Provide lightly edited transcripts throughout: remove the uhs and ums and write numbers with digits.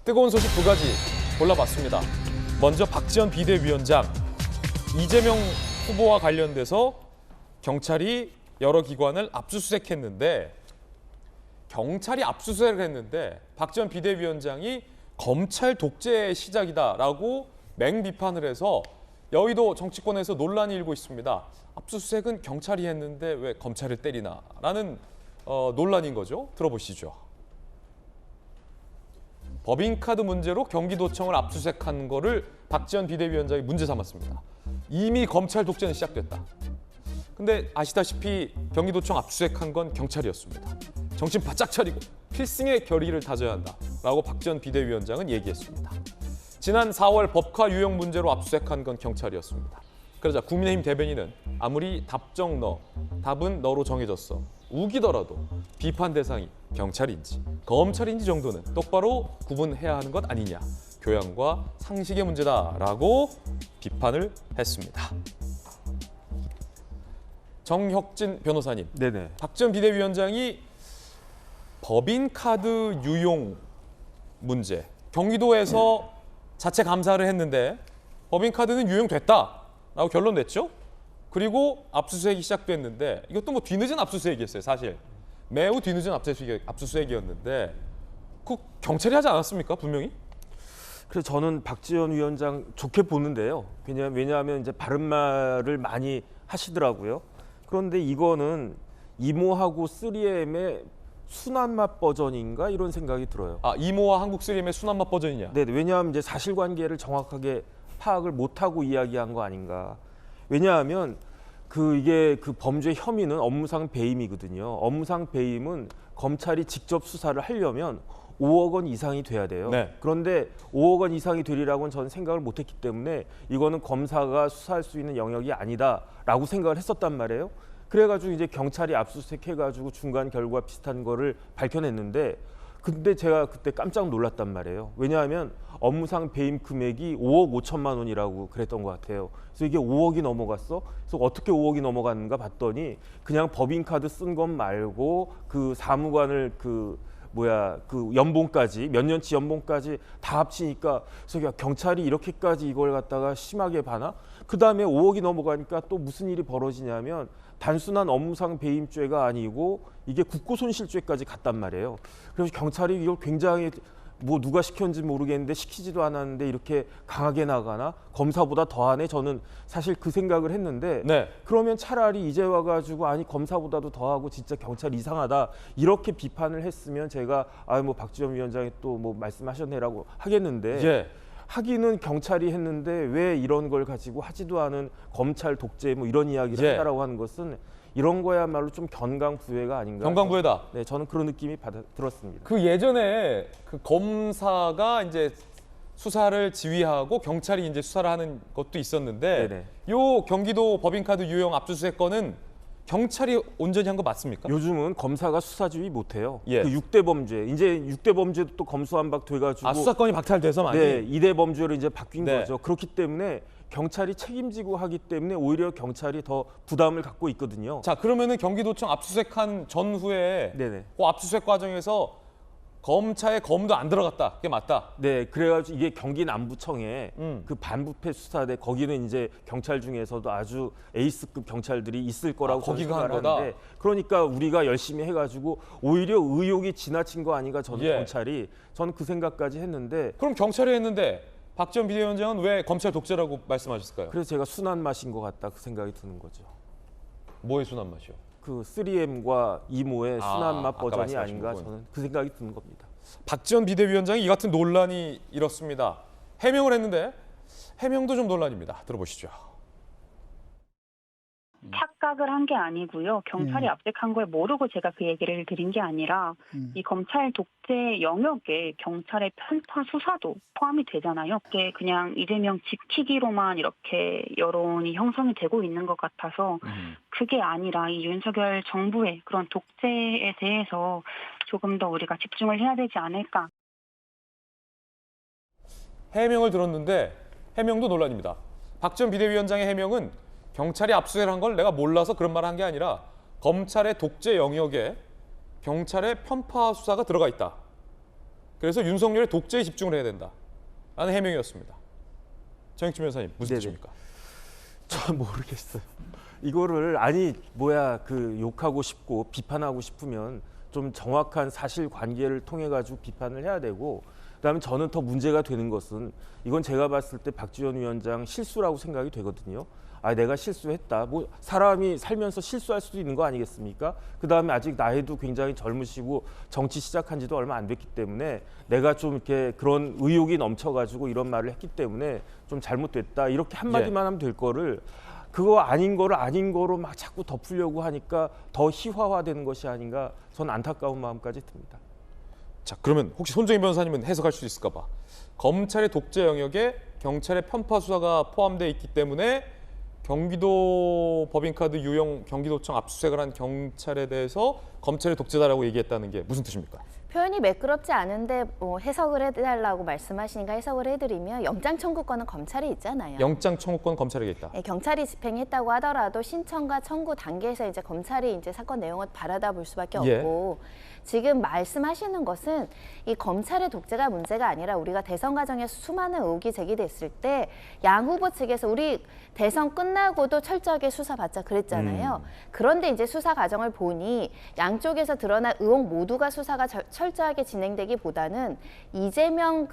뜨거운 소식 두 가지 골라봤습니다. 먼저 박지원 비대위원장, 이재명 후보와 관련돼서 경찰이 여러 기관을 압수수색했는데 박지원 비대위원장이 검찰 독재의 시작이다라고 맹비판을 해서 여의도 정치권에서 논란이 일고 있습니다. 압수수색은 경찰이 했는데 왜 검찰을 때리나라는 논란인 거죠. 들어보시죠. 법인카드 문제로 경기도청을 압수수색한 거를 박지원 비대위원장이 문제 삼았습니다. 이미 검찰 독재는 시작됐다. 근데 아시다시피 경기도청 압수수색한 건 경찰이었습니다. 정신 바짝 차리고 필승의 결의를 다져야 한다라고 박지원 비대위원장은 얘기했습니다. 지난 4월 법카 유형 문제로 압수수색한 건 경찰이었습니다. 그러자 국민의힘 대변인은 아무리 답정 너, 답은 너로 정해졌어. 우기더라도 비판 대상이 경찰인지 검찰인지 정도는 똑바로 구분해야 하는 것 아니냐. 교양과 상식의 문제다라고 비판을 했습니다. 정혁진 변호사님, 네네. 박지원 비대위원장이 법인카드 유용 문제, 경기도에서 자체 감사를 했는데 법인카드는 유용됐다라고 결론 냈죠. 그리고 압수수색이 시작됐는데 이것도 뭐 뒤늦은 압수수색이었어요. 사실 매우 뒤늦은 압수수색이었는데 그 경찰이 하지 않았습니까? 분명히. 그래서 저는 박지원 위원장 좋게 보는데요. 왜냐하면 이제 바른 말을 많이 하시더라고요. 그런데 이거는 이모하고 3M의 순한맛 버전인가 이런 생각이 들어요. 아, 이모와 한국 3M의 순한맛 버전이냐? 네, 왜냐하면 이제 사실관계를 정확하게 파악을 못하고 이야기한 거 아닌가. 왜냐하면 이게 그 범죄 혐의는 업무상 배임이거든요. 업무상 배임은 검찰이 직접 수사를 하려면 5억 원 이상이 돼야 돼요. 네. 그런데 5억 원 이상이 되리라고는 저는 생각을 못했기 때문에 이거는 검사가 수사할 수 있는 영역이 아니다라고 생각을 했었단 말이에요. 그래가지고 이제 경찰이 압수수색해가지고 중간 결과 비슷한 거를 밝혀냈는데 근데 제가 그때 깜짝 놀랐단 말이에요. 왜냐하면 업무상 배임 금액이 5억 5천만 원이라고 그랬던 것 같아요. 그래서 이게 5억이 넘어갔어? 그래서 어떻게 5억이 넘어갔는가 봤더니 그냥 법인카드 쓴 것 말고 그 사무관을 그 연봉까지 몇 년치 연봉까지 다 합치니까 그래서 경찰이 이렇게까지 이걸 갖다가 심하게 봐나? 그 다음에 5억이 넘어가니까 또 무슨 일이 벌어지냐면 단순한 업무상 배임죄가 아니고 이게 국고손실죄까지 갔단 말이에요. 그래서 경찰이 이걸 굉장히 뭐 누가 시켰는지 모르겠는데 시키지도 않았는데 이렇게 강하게 나가나? 검사보다 더하네? 저는 사실 그 생각을 했는데 네. 그러면 차라리 이제 와가지고 아니 검사보다도 더하고 진짜 경찰 이상하다 이렇게 비판을 했으면 제가 뭐 박지원 위원장이 또 뭐 말씀하셨네라고 하겠는데 예. 하기는 경찰이 했는데 왜 이런 걸 가지고 하지도 않은 검찰 독재 뭐 이런 이야기를 예. 한다라고 하는 것은 이런 거야말로 좀 견강부회가 아닌가. 경강부회다. 네, 저는 그런 느낌이 들었습니다. 그 예전에 그 검사가 이제 수사를 지휘하고 경찰이 이제 수사를 하는 것도 있었는데 네네. 요 경기도 법인카드 유용 압수수색 건은 경찰이 온전히 한 거 맞습니까? 요즘은 검사가 수사 지휘 못해요. 예. 그 6대 범죄, 이제 6대 범죄도 또 검수완박 돼가지고 수사권이 박탈돼서 많이. 네, 2대 범죄로 이제 바뀐 네. 거죠. 그렇기 때문에 경찰이 책임지고 하기 때문에 오히려 경찰이 더 부담을 갖고 있거든요. 자, 그러면은 경기도청 압수수색한 전후에 네네. 그 압수수색 과정에서 검차에 검도 안 들어갔다. 그게 맞다. 네, 그래가지고 이게 경기 남부청에 그 반부패 수사대 거기는 이제 경찰 중에서도 아주 에이스급 경찰들이 있을 거라고 거기가 한 생각을 거다? 하는데 그러니까 우리가 열심히 해가지고 오히려 의욕이 지나친 거 아닌가 저는 예. 경찰이 저는 그 생각까지 했는데 그럼 경찰이 했는데 박지원 비대위원장은 왜 검찰 독재라고 말씀하셨을까요? 그래서 제가 순한 맛인 것 같다 그 생각이 드는 거죠. 뭐의 순한 맛이요? 그 3M과 이모의 순한 맛 아까 버전이 말씀하신 아닌가 부분. 저는 그 생각이 드는 겁니다. 박지원 비대위원장이 이 같은 논란이 일었습니다. 해명을 했는데 해명도 좀 논란입니다. 들어보시죠. 착각을 한 게 아니고요. 경찰이 압색한 걸 모르고 제가 그 얘기를 드린 게 아니라 이 검찰 독재 영역에 경찰의 편파 수사도 포함이 되잖아요. 그게 그냥 이재명 지키기로만 이렇게 여론이 형성이 되고 있는 것 같아서 그게 아니라 이 윤석열 정부의 그런 독재에 대해서 조금 더 우리가 집중을 해야 되지 않을까. 해명을 들었는데 해명도 논란입니다. 박지원 비대위원장의 해명은 경찰이 압수수색한 걸 내가 몰라서 그런 말을 한 게 아니라 검찰의 독재 영역에 경찰의 편파 수사가 들어가 있다. 그래서 윤석열의 독재에 집중을 해야 된다라는 해명이었습니다. 정익진 변호사님 무슨 네네. 뜻입니까? 전 모르겠어요. 이거를 그 욕하고 싶고 비판하고 싶으면 좀 정확한 사실관계를 통해 가지고 비판을 해야 되고, 그다음에 저는 더 문제가 되는 것은 이건 제가 봤을 때 박지원 위원장 실수라고 생각이 되거든요. 내가 실수했다. 뭐 사람이 살면서 실수할 수도 있는 거 아니겠습니까? 그다음에 아직 나이도 굉장히 젊으시고 정치 시작한 지도 얼마 안 됐기 때문에 내가 좀 이렇게 그런 의욕이 넘쳐가지고 이런 말을 했기 때문에 좀 잘못됐다. 이렇게 한마디만 하면 될 거를 그거 아닌 거로 막 자꾸 덮으려고 하니까 더 희화화되는 것이 아닌가, 전 안타까운 마음까지 듭니다. 자, 그러면 혹시 손정희 변호사님은 해석할 수 있을까 봐. 검찰의 독재 영역에 경찰의 편파 수사가 포함되어 있기 때문에 경기도 법인카드 유용 경기도청 압수수색을 한 경찰에 대해서 검찰의 독재다라고 얘기했다는 게 무슨 뜻입니까? 표현이 매끄럽지 않은데 해석을 해달라고 말씀하시니까 해석을 해드리면 영장 청구권은 검찰에 있잖아요. 영장 청구권 검찰에게 있다. 네, 경찰이 집행했다고 하더라도 신청과 청구 단계에서 이제 검찰이 이제 사건 내용을 바라다 볼 수밖에 예. 없고, 지금 말씀하시는 것은 이 검찰의 독재가 문제가 아니라 우리가 대선 과정에서 수많은 의혹이 제기됐을 때 양 후보 측에서 우리 대선 끝나고도 철저하게 수사받자 그랬잖아요. 그런데 이제 수사 과정을 보니 양쪽에서 드러난 의혹 모두가 수사가 철저하게 진행되기보다는 이재명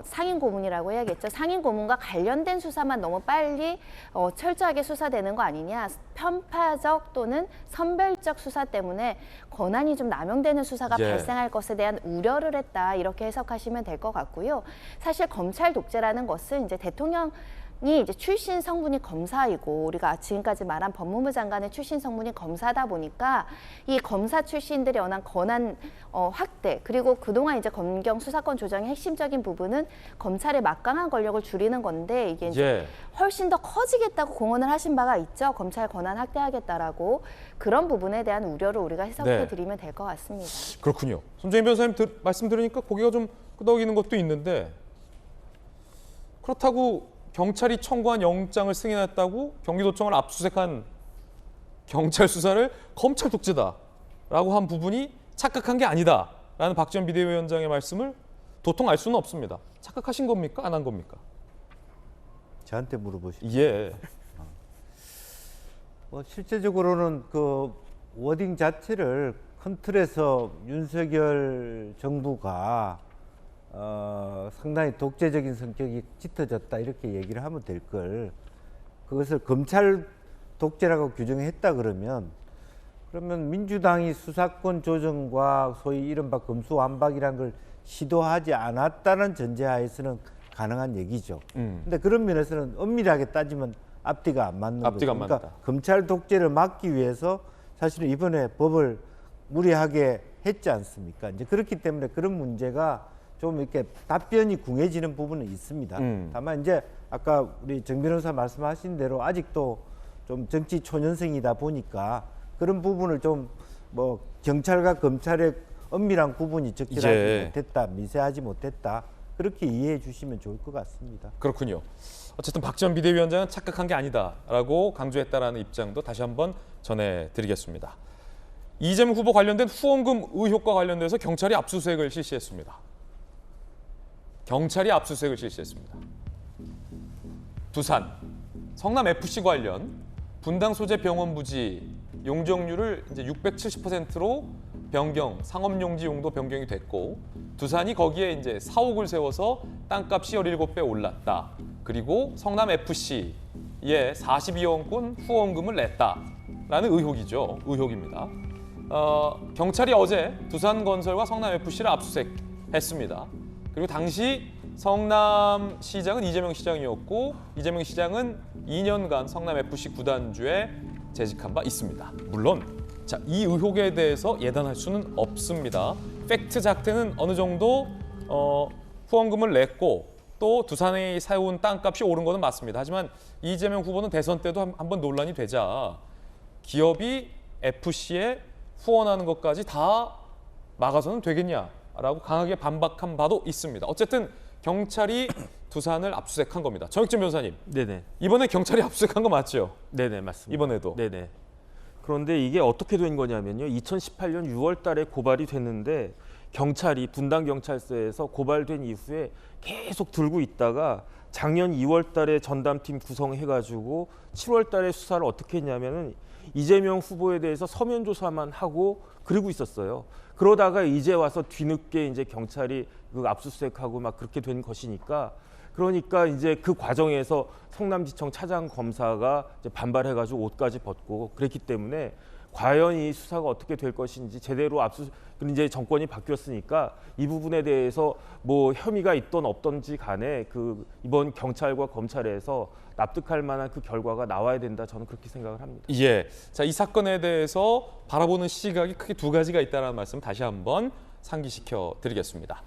상임 고문이라고 해야겠죠. 상임 고문과 관련된 수사만 너무 빨리 철저하게 수사되는 거 아니냐. 편파적 또는 선별적 수사 때문에 권한이 좀 남용되는 수사가 예. 발생할 것에 대한 우려를 했다. 이렇게 해석하시면 될 것 같고요. 사실 검찰 독재라는 것은 이제 대통령이 이제 출신 성분이 검사이고, 우리가 지금까지 말한 법무부 장관의 출신 성분이 검사다 보니까 이 검사 출신들이 원한 권한 확대, 그리고 그동안 이제 검경 수사권 조정의 핵심적인 부분은 검찰의 막강한 권력을 줄이는 건데, 이게 이제 예. 훨씬 더 커지겠다고 공언을 하신 바가 있죠. 검찰 권한 확대하겠다라고. 그런 부분에 대한 우려를 우리가 해석해 네. 드리면 될 것 같습니다. 그렇군요. 손정희 변호사님 말씀 들으니까 고개가 좀 끄덕이는 것도 있는데, 그렇다고 경찰이 청구한 영장을 승인했다고 경기도청을 압수수색한 경찰 수사를 검찰 독재다라고 한 부분이 착각한 게 아니다라는 박지원 비대위원장의 말씀을 도통 알 수는 없습니다. 착각하신 겁니까? 안 한 겁니까? 저한테 물어보시죠. 예. 실제적으로는 그 워딩 자체를 큰 틀에서 윤석열 정부가 상당히 독재적인 성격이 짙어졌다 이렇게 얘기를 하면 될 걸, 그것을 검찰 독재라고 규정했다 그러면 민주당이 수사권 조정과 소위 이른바 검수완박이라는 걸 시도하지 않았다는 전제하에서는 가능한 얘기죠. 근데 그런 면에서는 엄밀하게 따지면 앞뒤가 안 맞는 앞뒤가 거죠. 안 그러니까 맞다. 검찰 독재를 막기 위해서 사실은 이번에 법을 무리하게 했지 않습니까? 이제 그렇기 때문에 그런 문제가 좀 이렇게 답변이 궁해지는 부분은 있습니다. 다만 이제 아까 우리 정 변호사 말씀하신 대로 아직도 좀 정치 초년생이다 보니까 그런 부분을 좀 뭐 경찰과 검찰의 엄밀한 구분이 적절하지 예. 못했다, 미세하지 못했다, 그렇게 이해해 주시면 좋을 것 같습니다. 그렇군요. 어쨌든 박지원 비대위원장은 착각한 게 아니다라고 강조했다라는 입장도 다시 한번 전해드리겠습니다. 이재명 후보 관련된 후원금 의혹과 관련돼서 경찰이 압수수색을 실시했습니다. 경찰이 압수수색을 실시했습니다. 두산 성남FC 관련 분당 소재 병원 부지 용적률을 이제 670%로 변경, 상업용지 용도 변경이 됐고, 두산이 거기에 이제 사옥을 세워서 땅값이 17배 올랐다. 그리고 성남FC에 42억 원 후원금을 냈다라는 의혹이죠. 의혹입니다. 경찰이 어제 두산건설과 성남FC를 압수수색했습니다. 그리고 당시 성남시장은 이재명 시장이었고, 이재명 시장은 2년간 성남FC 구단주에 재직한 바 있습니다. 물론 이 의혹에 대해서 예단할 수는 없습니다. 팩트 작태는 어느 정도 후원금을 냈고 또 두산에 세운 땅값이 오른 것은 맞습니다. 하지만 이재명 후보는 대선 때도 한번 논란이 되자 기업이 FC에 후원하는 것까지 다 막아서는 되겠냐라고 강하게 반박한 바도 있습니다. 어쨌든 경찰이 두산을 압수수색한 겁니다. 정익진 변호사님, 네네. 이번에 경찰이 압수수색한 거 맞죠? 네네, 맞습니다. 이번에도. 네네. 그런데 이게 어떻게 된 거냐면요. 2018년 6월 달에 고발이 됐는데 경찰이 분당 경찰서에서 고발된 이후에 계속 들고 있다가 작년 2월 달에 전담팀 구성해가지고 7월 달에 수사를 어떻게 했냐면은 이재명 후보에 대해서 서면 조사만 하고 그러고 있었어요. 그러다가 이제 와서 뒤늦게 이제 경찰이 그 압수수색하고 막 그렇게 된 것이니까, 그러니까 이제 그 과정에서 성남지청 차장 검사가 이제 반발해가지고 옷까지 벗고 그랬기 때문에 과연 이 수사가 어떻게 될 것인지 제대로 이제 정권이 바뀌었으니까 이 부분에 대해서 뭐 혐의가 있던 없던지 간에 그 이번 경찰과 검찰에서 납득할 만한 그 결과가 나와야 된다, 저는 그렇게 생각을 합니다. 예. 자, 이 사건에 대해서 바라보는 시각이 크게 두 가지가 있다는 말씀 다시 한번 상기시켜 드리겠습니다.